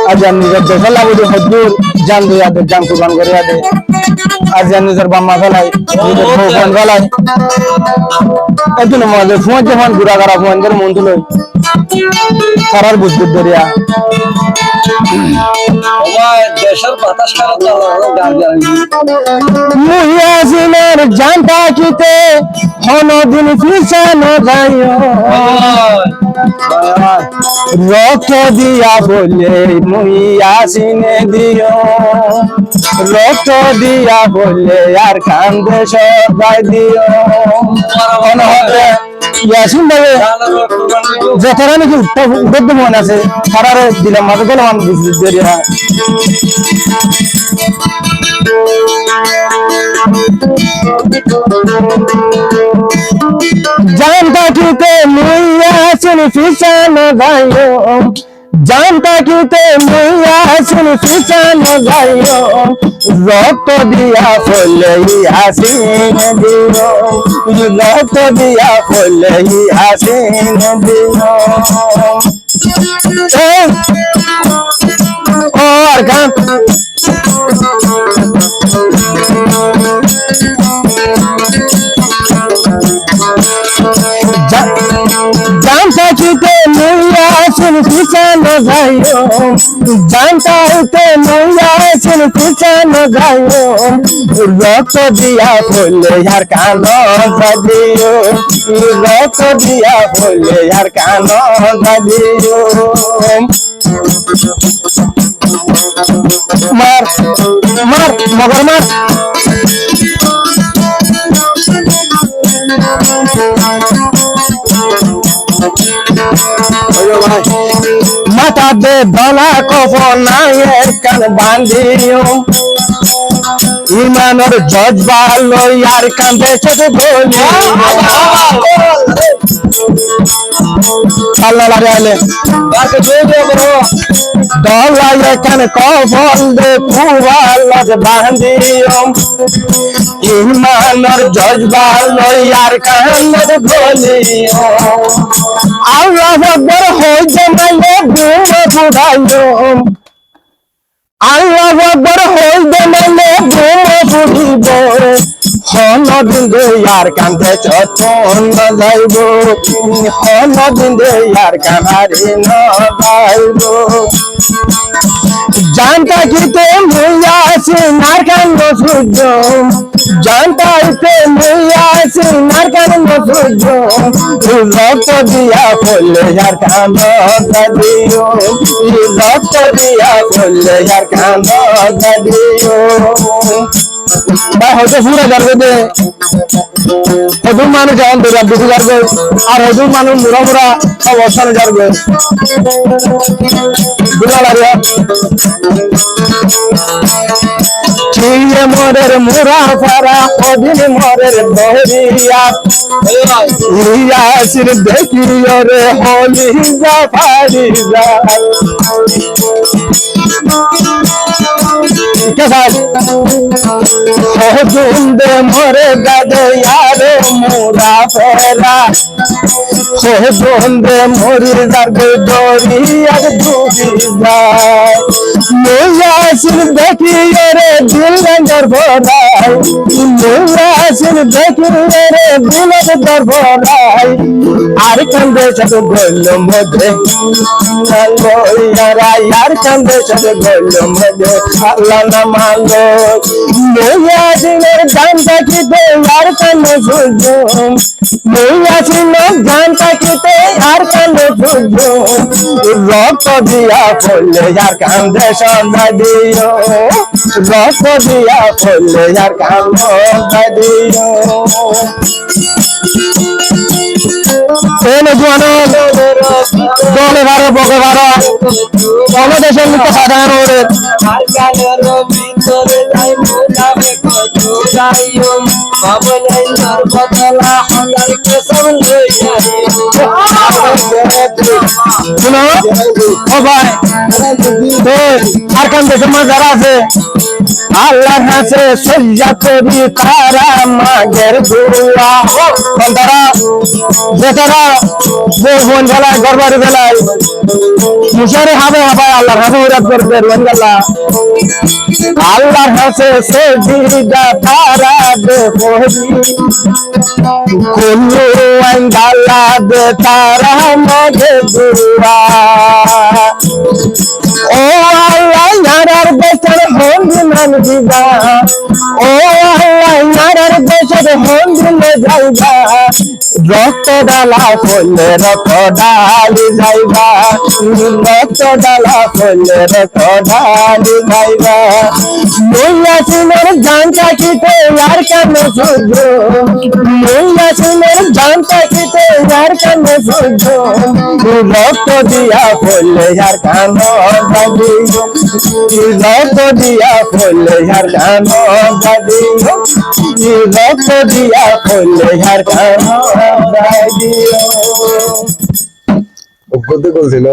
আজ নিজের দেশের লাগুদি হদ্দুর জান দিয়া দে জান কুরবান করিয়া দে আজ নিজের বাম্মা ফেলাই নিজের ফোন ফেলাই একদিন মনে ফোন যখন ঘুরা করা ফোনদের মন তুলো সারার বুঝবুঝ ধরিয়া দেশের বাতাস মুহিয়াজিনের জানটা কিতে হনদিন ফিসানো যাইও রক্ত দিয়া বলে মুহিয়াজিনে দিও রক্ত দিয়া বলে আর কান্দে সবাই দিও ইয়াসিন ভাবে যতটা নাকি উঠে মনে আছে সারারে দিলাম মাঝে গেলাম আমি বুঝতে দেরি না জানতা কিতে মুইয়াসিন ফিসানো যাইও জানতা কিতে মুইয়াসিন ফিসানো যাইও রক্ত দিয়া ফলে হাসিন দিও রক্ত দিয়া ফলে হাসিন দিও ও আর গান জানতা কিতে মুইয়াসিন ফিসানো যাইও জানতা কিতে মুইয়াসিন ফিসানো যাইও রক্ত দিয়া ফলে আর কানো দিও রক্ত দিয়া ফলে আর কানো দিও মার মার মগর মার মাথা দে বলা কফনায়ের কান বান্ধিও ইমানের জজবা লইয়ার কান্দে ছোট বলি আল্লাহ লাগাইলে দলাই এখানে কফল দে পুয়াল বান্ধিও ইমানের জজবা লইয়ার কান্দে বলিও আল্লাহ আকবার হই জমাইলে বুড়ো বুড়াইলো আল্লাহ আকবার হই জমাইলে বুড়ো বুড়িব হনদিন দে আর কান্দে চতন যাইব হনদিন দে আর কানারি ন যাইব জানতা কিতে মুইয়াসিন আর কান্দ সূর্য জানতা কিতে মুইয়াসিন আর কান্দ সূর্য রক্ত দিয়া ফলে আর কান্দ দিও রক্ত দিয়া ফলে আর কান্দ দিও বা হয়তো পুরো যাবে দে হদুর মানুষ যেমন দৌড়া বেশি যাবে আর হদুর মানুষ মুড়া মুড়া সব অবস্থানে যাবে দুলা লাগে চিয়ে মরের মুড়া ফারা অদিন মরের দহরিয়া ইয়াসিন দেখিও রে হলি যা ফারি যা দে মরে দাদে ইয়ারে মোরা ফেরা দে মরি দাদে দরি আর ডুবি যায় মুয়াসিন দেখিও রে দিল গঞ্জর ভরাই মুয়াসিন দেখিও রে দিল গঞ্জর ভরাই আর কান্দে সব গল মধ্যে আর কান্দে সব গল মধ্যে আল্লাহ না মানো মুয়াসিনের জানতা কিতে আর কান্দে সূর্য মুয়াসিনের জানতা কিতে আর কান্দে সূর্য রক্ত দিয়া ফলে আর কান্দে সদা দিও রক্ত দিয়া ফলে আর কান্দে দিও দলে ভারো বকে ভারো বাংলাদেশের মতো সাধারণ ওরে শুনো ও ভাই আর কান দেশের মাঝে যারা আছে আল্লাহ হাসে সজ্জা করি তারা মাগের দুয়া তারা বেচারা বউ বোন বেলায় গরবারি বেলায় মুশারে হবে হবে আল্লাহর হাসে উরাত করবে রোহিঙ্গাল্লাহ আল্লাহর হাসে সজ্জা তারা দেখি কুল্লু আইন্দাল্লাহ দে তারা মাগের দুয়া ও আল্লাহ নারার দেশের হন্দিমান দিবা ও আল্লাহ নারার দেশের হন্দিলে যাইবা রক্ত ডালা ফলে রক্ত ডালি যাইবা রক্ত ডালা ফলে রক্ত ডালি যাইবা মুইয়া সিনের জান থাকিতে यार কানে সুজো মুইয়া সিনের জান থাকিতে यार কানে সুজো রক্ত দিয়া ফলে यार কানো বাদি রক্ত দিয়া ফলে यार কানো বাদি রক্ত দিয়া ফলে यार কানো বাদি করতে বলছিল